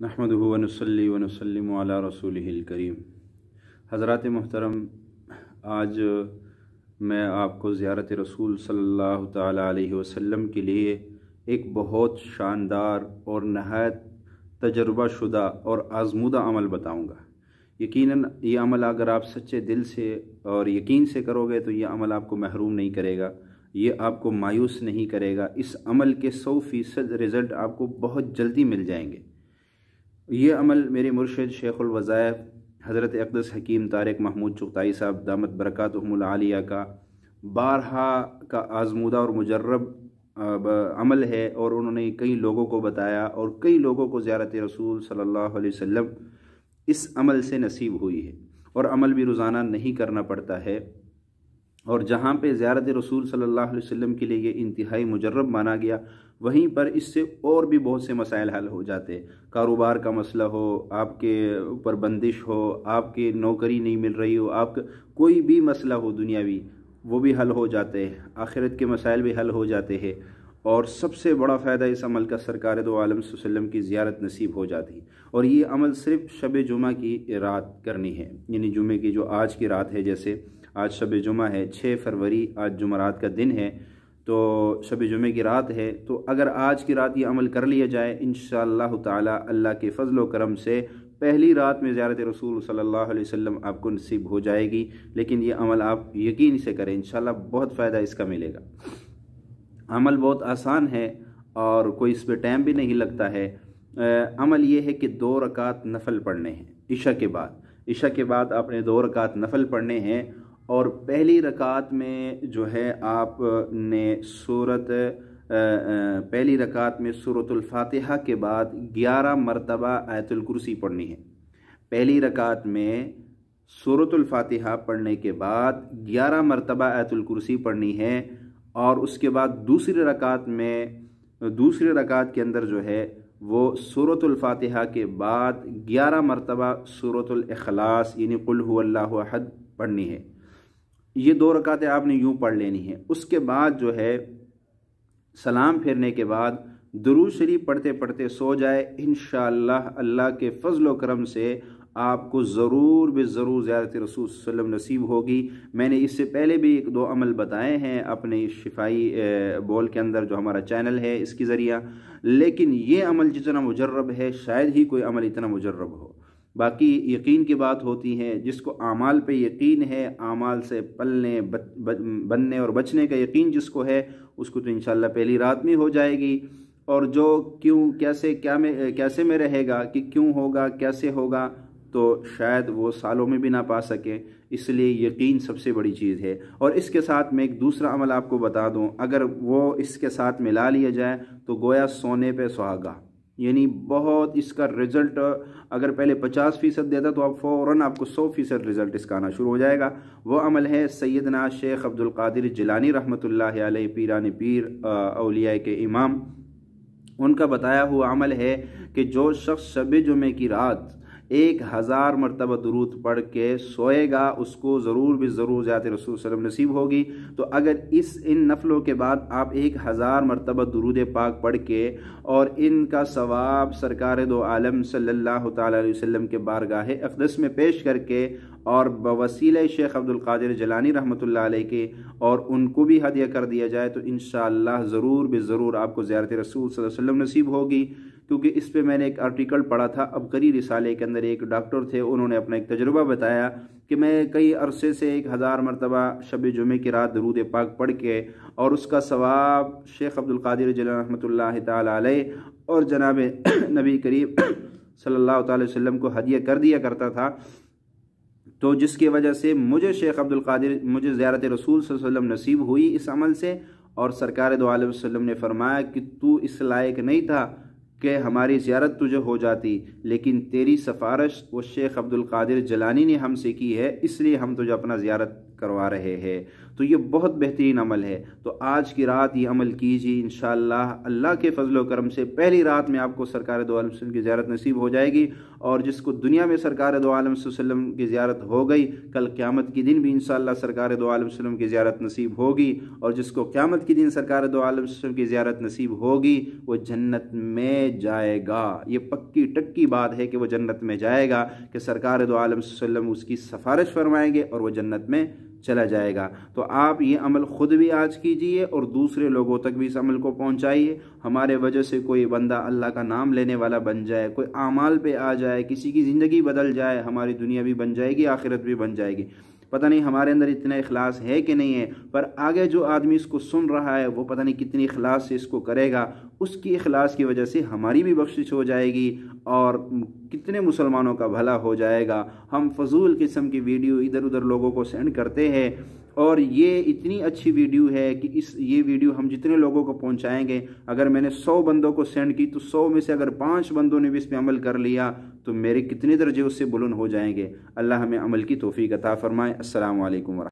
नहमदुहु व नुसल्ली व नुसल्लिमु अला रसूलिहिल करीम। हज़रात मोहतरम, आज मैं आपको ज़ियारत रसूल सल्लल्लाहु ताला अलैहि वसल्लम के लिए एक बहुत शानदार और नहायत तजर्बा शुदा और आज़मूदा अमल बताऊंगा। यकीनन ये अमल अगर आप सच्चे दिल से और यकीन से करोगे तो ये अमल आपको महरूम नहीं करेगा, ये आपको मायूस नहीं करेगा। इस अमल के 100% रिज़ल्ट आपको बहुत जल्दी मिल जाएंगे। ये अमल मेरे मुर्शिद शेखुल वज़ाइफ हज़रत अक़दस हकीम तारिक महमूद चुग़ताई साहब दामत बरकातुहुमुल आलिया का बारहा का आज़मूदा और मुजर्रब अमल है, और उन्होंने कई लोगों को बताया और कई लोगों को ज़ियारत रसूल सल्लल्लाहु अलैहि वसल्लम इस अमल से नसीब हुई है। और अमल भी रोज़ाना नहीं करना पड़ता है, और जहाँ पे ज़ियारत रसूल सल्लल्लाहु अलैहि वसल्लम के लिए ये इंतहाई मुजर्रब माना गया, वहीं पर इससे और भी बहुत से मसाइल हल हो जाते हैं। कारोबार का मसला हो, आपके ऊपर बंदिश हो, आपके नौकरी नहीं मिल रही हो, आपका कोई भी मसला हो दुनियावी, वो भी हल हो जाते हैं। आखिरत के मसाइल भी हल हो जाते हैं। और सबसे बड़ा फ़ायदा इस अमल का सरकार दो आलम सल्लल्लाहु अलैहि वसल्लम की ज़ियारत नसीब हो जाती है। और ये अमल सिर्फ शब जुमा की रात करनी है, यानी जुमे की जो आज की रात है, जैसे आज शब जुमा है 6 फरवरी, आज जुमरात का दिन है, तो शब जुमे की रात है। तो अगर आज की रात ये अमल कर लिया जाए, इंशाअल्लाह ताला अल्लाह के फजल व करम से पहली रात में ज़ियारत रसूल सल्लल्लाहु अलैहि वसल्लम आपको नसीब हो जाएगी। लेकिन ये अमल आप यकीन से करें, इंशाअल्लाह बहुत फ़ायदा इसका मिलेगा। अमल बहुत आसान है और कोई इस पर टाइम भी नहीं लगता है। अमल ये है कि 2 रकात नफल पढ़ने हैं इशा के बाद। इशा के बाद आपने 2 रकात नफल पढ़ने हैं, और पहली रकात में जो है आपने पहली रकात में सूरतुल फातिहा के बाद 11 मरतबा आयतुल कुर्सी पढ़नी है। पहली रकात में सूरतुल फातिहा पढ़ने के बाद 11 मरतबा आयतुल कुर्सी पढ़नी है, और उसके बाद दूसरी रकात के अंदर जो है वो सूरतुल फातिहा के बाद 11 मरतबा सूरतुल इखलास यानी कुल हुवल्लाहु अहद पढ़नी है। ये 2 रकातें आपने यूँ पढ़ लेनी है। उसके बाद जो है सलाम फेरने के बाद दुरूद शरीफ पढ़ते पढ़ते सो जाए। इंशाअल्लाह अल्लाह के फजल व करम से आपको ज़रूर ज़रूर ज़ियारत रसूल सल्लल्लाहु अलैहि वसल्लम नसीब होगी। मैंने इससे पहले भी 1-2 अमल बताए हैं अपने शिफाई बोल के अंदर, जो हमारा चैनल है इसके ज़रिया, लेकिन ये अमल जितना मुजर्रब है शायद ही कोई अमल इतना मुजर्रब हो। बाकी यकीन की बात होती है, जिसको आमाल पे यकीन है, आमाल से पलने बनने और बचने का यकीन जिसको है, उसको तो इंशाअल्लाह पहली रात में हो जाएगी। और जो कैसे में रहेगा कि क्यों होगा कैसे होगा, तो शायद वो सालों में भी ना पा सके। इसलिए यकीन सबसे बड़ी चीज़ है। और इसके साथ मैं एक दूसरा अमल आपको बता दूं, अगर वो इसके साथ मिला लिया जाए तो गोया सोने पे सुहागा, यानी बहुत इसका रिज़ल्ट अगर पहले 50% देता तो अब फ़ौरन आपको 100% रिज़ल्ट इसका आना शुरू हो जाएगा। वो अमल है सैयदना शेख अब्दुल कादिर जिलानी रहमतुल्लाहि अलैहि, पीरान पीर औलिया के इमाम, उनका बताया हुआ अमल है कि जो शख्स शब जुमे की रात 1000 मरतबा दुरूद पढ़ के सोएगा, उसको ज़रूर ज़ियारत रसूल सल्लल्लाहु अलैहि वसल्लम नसीब होगी। तो अगर इन नफलों के बाद आप 1000 मरतबा दुरूद पाक पढ़ के और इनका सवाब सरकार दो आलम सल्लल्लाहु ताला अलैहि वसल्लम के बारगाह अक़दस में पेश करके और बवसीले शेख अब्दुल कादिर जिलानी रहमतुल्लाह अलैहि के और उनको भी हदिया कर दिया जाए, तो इंशाअल्लाह ज़रूर आपको ज़ियारत रसूल सल्लल्लाहु अलैहि वसल्लम नसीब होगी। क्योंकि इस पे मैंने एक आर्टिकल पढ़ा था अबकरी रिसाले के अंदर, एक डॉक्टर थे, उन्होंने अपना एक तजुर्बा बताया कि मैं कई अरसे से 1000 मरतबा शब जुमे की रात दरूद पाक पढ़ के और उसका सवाब शेख अब्दुल कादिर जिलानी रहमतुल्लाह ताला अलैहि और जनाब नबी करीम सल्लल्लाहु ताला अलैहि वसल्लम को हदिया कर दिया करता था। तो जिसकी वजह से मुझे ज़ियारत रसूल सल्लल्लाहु अलैहि वसल्लम नसीब हुई इस अमल से। और सरकार दो आलम वसल्लम ने फरमाया कि तू इस लायक नहीं था कि हमारी ज़ियारत तुझे हो जाती, लेकिन तेरी सिफारिश वो शेख अब्दुल कादिर जिलानी ने हमसे की है, इसलिए हम तुझे अपना ज़ियारत करवा रहे हैं। تو یہ بہت بہترین عمل ہے۔ تو آج کی رات یہ عمل کیجیے، انشاءاللہ اللہ کے فضل و کرم سے پہلی رات میں آپ کو سرکار دو عالم صلی اللہ علیہ وسلم کی زیارت نصیب ہو جائے گی، اور جس کو دنیا میں سرکار دو عالم صلی اللہ علیہ وسلم کی زیارت ہو گئی، کل قیامت کے دن بھی انشاءاللہ سرکار دو عالم صلی اللہ علیہ وسلم کی زیارت نصیب ہوگی، اور جس کو قیامت کے دن سرکار دو عالم صلی اللہ علیہ وسلم کی زیارت نصیب ہوگی وہ جنت میں جائے گا۔ یہ پکی ٹکی بات ہے کہ وہ جنت میں جائے گا، کہ سرکار دو عالم صلی اللہ علیہ وسلم اس کی سفارش فرمائیں گے اور وہ جنت میں چلا جائے گا۔ تو آپ یہ عمل خود بھی آج کیجئے اور دوسرے لوگوں تک بھی اس عمل کو پہنچائیے۔ ہمارے وجہ سے کوئی بندہ اللہ کا نام لینے والا بن جائے، کوئی اعمال پہ آ جائے، کسی کی زندگی بدل جائے، ہماری دنیا بھی بن جائے گی، آخرت بھی بن جائے گی۔ پتہ نہیں ہمارے اندر اتنا اخلاص ہے کہ نہیں ہے، پر آگے جو آدمی اس کو سن رہا ہے وہ پتہ نہیں کتنی اخلاص سے اس کو کرے گا، اس کی اخلاص کی وجہ سے ہماری بھی بخشش ہو جائے گی اور کتنے مسلمانوں کا بھلا ہو جائے گا۔ ہم فضول قسم کی ویڈیو ادھر ادھر لوگوں کو سینڈ کرتے ہیں، اور یہ اتنی اچھی ویڈیو ہے کہ یہ ویڈیو ہم جتنے لوگوں کو پہنچائیں گے، اگر میں نے 100 بندوں کو سینڈ کی تو 100 میں سے اگر 5 بندوں نے بھی اس پہ عمل کر لیا تو میرے کتنے درجے اس سے بلند ہو جائیں گے۔ اللہ ہمیں عمل کی توفیق عطا فرمائے۔ السلام علیکم ورحمۃ اللہ۔